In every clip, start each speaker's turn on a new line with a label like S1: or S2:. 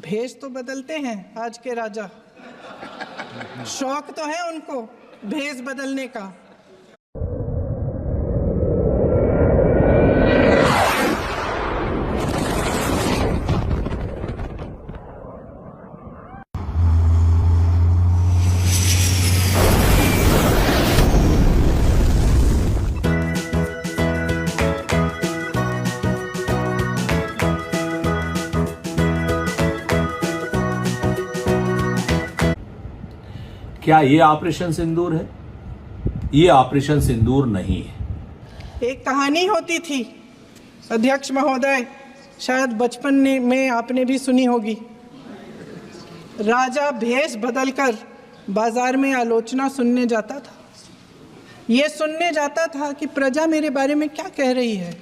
S1: भेष तो बदलते हैं आज के राजा, शौक तो है उनको भेष बदलने का।
S2: क्या ये ऑपरेशन सिंदूर है? ये ऑपरेशन सिंदूर नहीं है।
S1: एक कहानी होती थी अध्यक्ष महोदय, शायद बचपन में आपने भी सुनी होगी। राजा भेष बदलकर बाजार में आलोचना सुनने जाता था। ये सुनने जाता था कि प्रजा मेरे बारे में क्या कह रही है,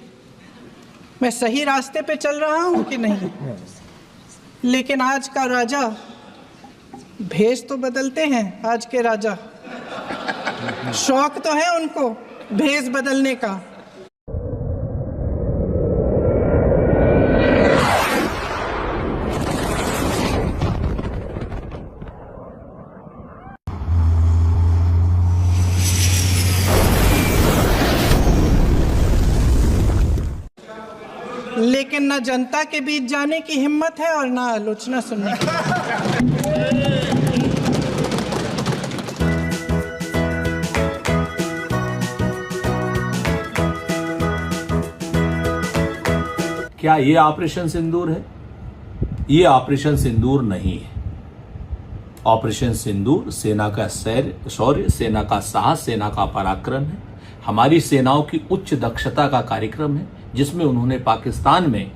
S1: मैं सही रास्ते पे चल रहा हूं कि नहीं। लेकिन आज का राजा, भेष तो बदलते हैं आज के राजा, शौक तो है उनको भेष बदलने का। लेकिन न जनता के बीच जाने की हिम्मत है और न आलोचना सुनने की।
S2: क्या ये ऑपरेशन सिंदूर है? ये ऑपरेशन सिंदूर नहीं है। ऑपरेशन सिंदूर सेना का शौर्य, सेना का साहस, सेना का पराक्रम है। हमारी सेनाओं की उच्च दक्षता का कार्यक्रम है, जिसमें उन्होंने पाकिस्तान में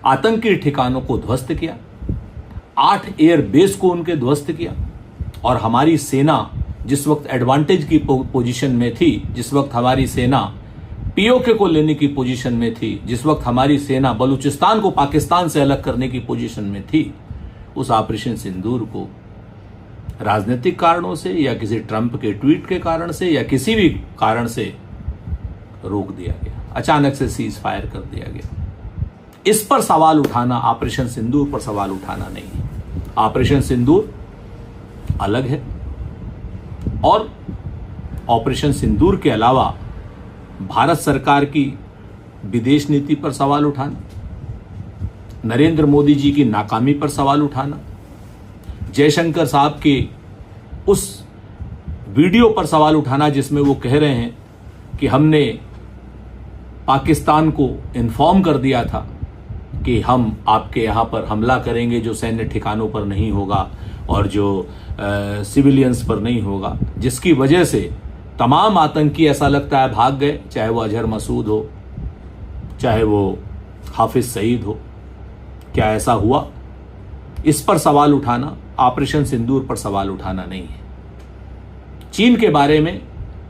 S2: आतंकी ठिकानों को ध्वस्त किया, 8 एयर बेस को उनके ध्वस्त किया। और हमारी सेना जिस वक्त एडवांटेज की पोजीशन में थी, जिस वक्त हमारी सेना पीओके को लेने की पोजीशन में थी, जिस वक्त हमारी सेना बलूचिस्तान को पाकिस्तान से अलग करने की पोजीशन में थी, उस ऑपरेशन सिंदूर को राजनीतिक कारणों से या किसी ट्रंप के ट्वीट के कारण से या किसी भी कारण से रोक दिया गया, अचानक से सीज फायर कर दिया गया। इस पर सवाल उठाना, ऑपरेशन सिंदूर पर सवाल उठाना नहीं है। ऑपरेशन सिंदूर अलग है। और ऑपरेशन सिंदूर के अलावा भारत सरकार की विदेश नीति पर सवाल उठाना, नरेंद्र मोदी जी की नाकामी पर सवाल उठाना, जयशंकर साहब के उस वीडियो पर सवाल उठाना जिसमें वो कह रहे हैं कि हमने पाकिस्तान को इन्फॉर्म कर दिया था कि हम आपके यहां पर हमला करेंगे, जो सैन्य ठिकानों पर नहीं होगा और जो सिविलियंस पर नहीं होगा, जिसकी वजह से तमाम आतंकी ऐसा लगता है भाग गए, चाहे वो अजहर मसूद हो, चाहे वो हाफिज सईद हो। क्या ऐसा हुआ? इस पर सवाल उठाना, ऑपरेशन सिंदूर पर सवाल उठाना नहीं है। चीन के बारे में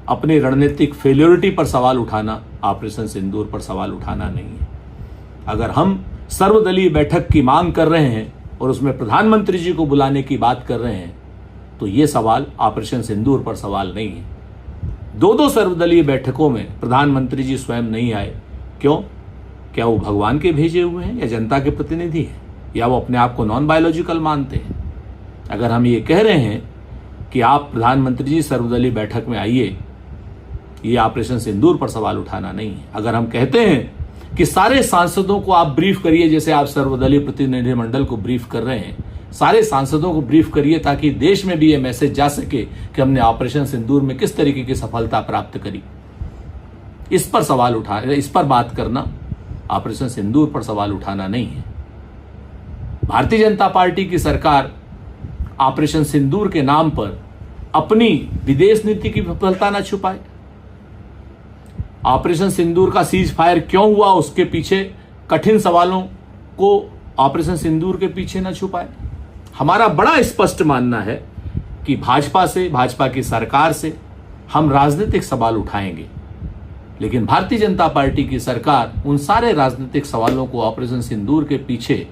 S2: अपनी रणनीतिक फेल्योरिटी पर सवाल उठाना, ऑपरेशन सिंदूर पर सवाल उठाना नहीं है। अगर हम सर्वदलीय बैठक की मांग कर रहे हैं और उसमें प्रधानमंत्री जी को बुलाने की बात कर रहे हैं, तो यह सवाल ऑपरेशन सिंदूर पर सवाल नहीं है। 2 सर्वदलीय बैठकों में प्रधानमंत्री जी स्वयं नहीं आए, क्यों? क्या वो भगवान के भेजे हुए हैं या जनता के प्रतिनिधि हैं, या वो अपने आप को नॉन बायोलॉजिकल मानते हैं? अगर हम ये कह रहे हैं कि आप प्रधानमंत्री जी सर्वदलीय बैठक में आइए, ये ऑपरेशन सिंदूर पर सवाल उठाना नहीं है। अगर हम कहते हैं कि सारे सांसदों को आप ब्रीफ करिए, जैसे आप सर्वदलीय प्रतिनिधिमंडल को ब्रीफ कर रहे हैं, सारे सांसदों को ब्रीफ करिए ताकि देश में भी यह मैसेज जा सके कि हमने ऑपरेशन सिंदूर में किस तरीके की सफलता प्राप्त करी। इस पर सवाल उठा, इस पर बात करना, ऑपरेशन सिंदूर पर सवाल उठाना नहीं है। भारतीय जनता पार्टी की सरकार ऑपरेशन सिंदूर के नाम पर अपनी विदेश नीति की विफलता न छुपाए। ऑपरेशन सिंदूर का सीज फायर क्यों हुआ, उसके पीछे कठिन सवालों को ऑपरेशन सिंदूर के पीछे न छुपाए। हमारा बड़ा स्पष्ट मानना है कि भाजपा से, भाजपा की सरकार से हम राजनीतिक सवाल उठाएंगे, लेकिन भारतीय जनता पार्टी की सरकार उन सारे राजनीतिक सवालों को ऑपरेशन सिंदूर के पीछे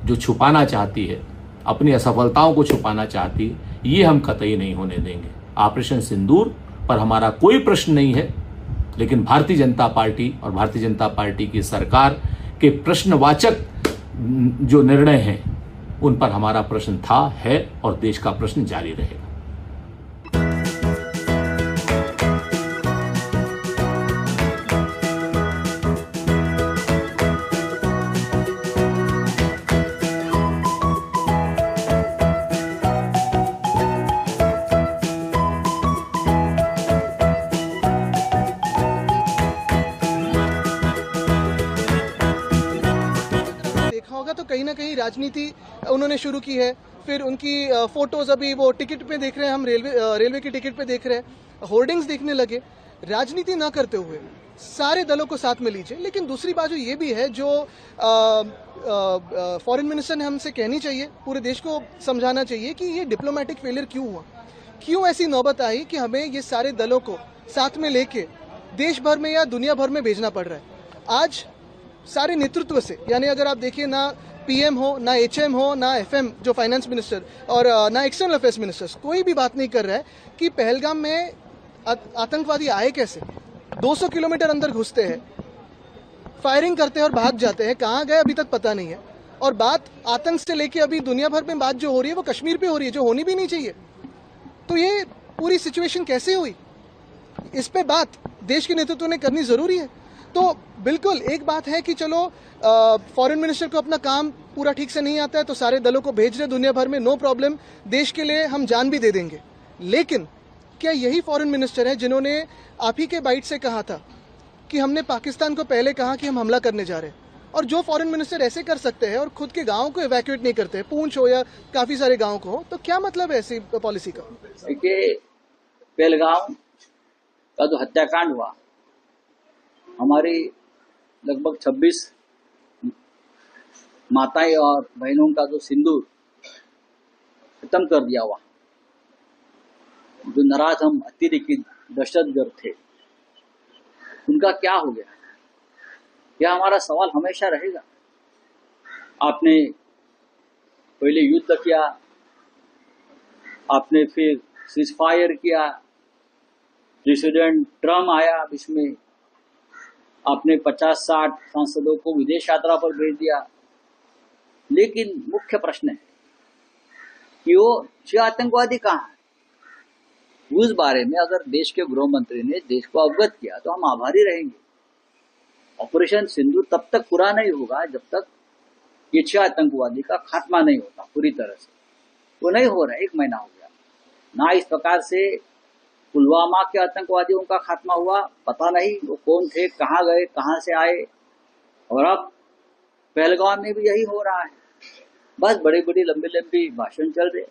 S2: जो छुपाना चाहती है, अपनी असफलताओं को छुपाना चाहती है, ये हम कतई नहीं होने देंगे। ऑपरेशन सिंदूर पर हमारा कोई प्रश्न नहीं है, लेकिन भारतीय जनता पार्टी और भारतीय जनता पार्टी की सरकार के प्रश्नवाचक जो निर्णय हैं उन पर हमारा प्रश्न था, है और देश का प्रश्न जारी रहेगा।
S3: देखा होगा तो कहीं ना कहीं राजनीति उन्होंने शुरू की है। फिर उनकी फोटोज अभी वो टिकट पे देख रहे हैं, हम रेलवे की टिकट पे देख रहे हैं, होर्डिंग्स देखने लगे। राजनीति ना करते हुए सारे दलों को साथ में लीजिए। लेकिन दूसरी बाजू ये भी है जो फॉरेन मिनिस्टर ने हमसे कहनी चाहिए, पूरे देश को समझाना चाहिए कि ये डिप्लोमेटिक फेलियर क्यों हुआ, क्यों ऐसी नौबत आई कि हमें ये सारे दलों को साथ में लेके देश भर में या दुनिया भर में भेजना पड़ रहा है। आज सारे नेतृत्व से, यानी अगर आप देखिए ना पीएम हो, ना एचएम हो, ना एफएम जो फाइनेंस मिनिस्टर और ना एक्सटर्नल अफेयर्स मिनिस्टर्स, कोई भी बात नहीं कर रहा है कि पहलगाम में आतंकवादी आए कैसे। 200 किलोमीटर अंदर घुसते हैं, फायरिंग करते हैं और भाग जाते हैं। कहाँ गए अभी तक पता नहीं है। और बात आतंक से लेके अभी दुनिया भर में बात जो हो रही है वो कश्मीर पे हो रही है, जो होनी भी नहीं चाहिए। तो ये पूरी सिचुएशन कैसे हुई, इस पे बात देश के नेतृत्व ने करनी जरूरी है। तो बिल्कुल एक बात है कि चलो फॉरेन मिनिस्टर को अपना काम पूरा ठीक से नहीं आता है तो सारे दलों को भेज रहे दुनिया भर में, नो प्रॉब्लम, देश के लिए हम जान भी दे देंगे। लेकिन क्या यही फॉरेन मिनिस्टर है जिन्होंने आप ही के बाइट से कहा था कि हमने पाकिस्तान को पहले कहा कि हम हमला करने जा रहे हैं? और जो फॉरेन मिनिस्टर ऐसे कर सकते हैं और खुद के गाँव को इवैक्यूएट नहीं करते, पूंछ हो या काफी सारे गाँव को हो, तो क्या मतलब है ऐसी पॉलिसी का?
S4: देखिए, पहलगाम का जो हत्याकांड हुआ, हमारी लगभग 26 माताएं और बहनों का जो सिंदूर खत्म कर दिया हुआ, जो नाराज हम अतिरेकी दहशतगर्द थे, उनका क्या हो गया? यह हमारा सवाल हमेशा रहेगा। आपने पहले युद्ध किया, आपने फिर सीजफायर किया, प्रेसिडेंट ट्रम्प आया, इसमें आपने 50-60 सांसदों को विदेश यात्रा पर भेज दिया। लेकिन मुख्य प्रश्न है कि वो 6 आतंकवादी कहाँ हैं? उस बारे में अगर देश के गृह मंत्री ने देश को अवगत किया तो हम आभारी रहेंगे। ऑपरेशन सिंदूर तब तक पूरा नहीं होगा जब तक ये 6 आतंकवादी का खात्मा नहीं होता पूरी तरह से। वो नहीं हो रहा है, 1 महीना हो गया ना। इस प्रकार से पुलवामा के आतंकवादियों का खात्मा हुआ, पता नहीं वो कौन थे, कहाँ गए, कहाँ से आए। और अब पहलगाम में भी यही हो रहा है। बस बड़ी बड़ी लंबी लंबी भाषण चल रहे।